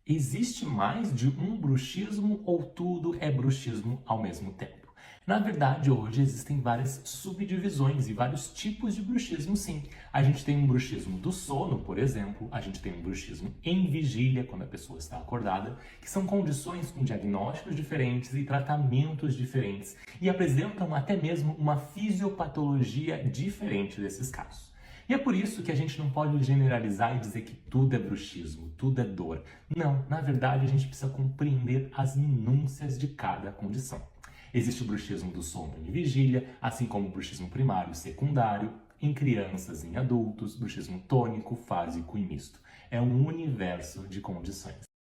Existe mais de um bruxismo ou tudo é bruxismo ao mesmo tempo? Na verdade, hoje existem várias subdivisões e vários tipos de bruxismo, sim. A gente tem um bruxismo do sono, por exemplo, a gente tem um bruxismo em vigília, quando a pessoa está acordada, que são condições com diagnósticos diferentes e tratamentos diferentes e apresentam até mesmo uma fisiopatologia diferente desses casos. E é por isso que a gente não pode generalizar e dizer que tudo é bruxismo, tudo é dor. Não, na verdade a gente precisa compreender as minúcias de cada condição. Existe o bruxismo do sono em vigília, assim como o bruxismo primário e secundário, em crianças e em adultos, bruxismo tônico, fásico e misto. É um universo de condições.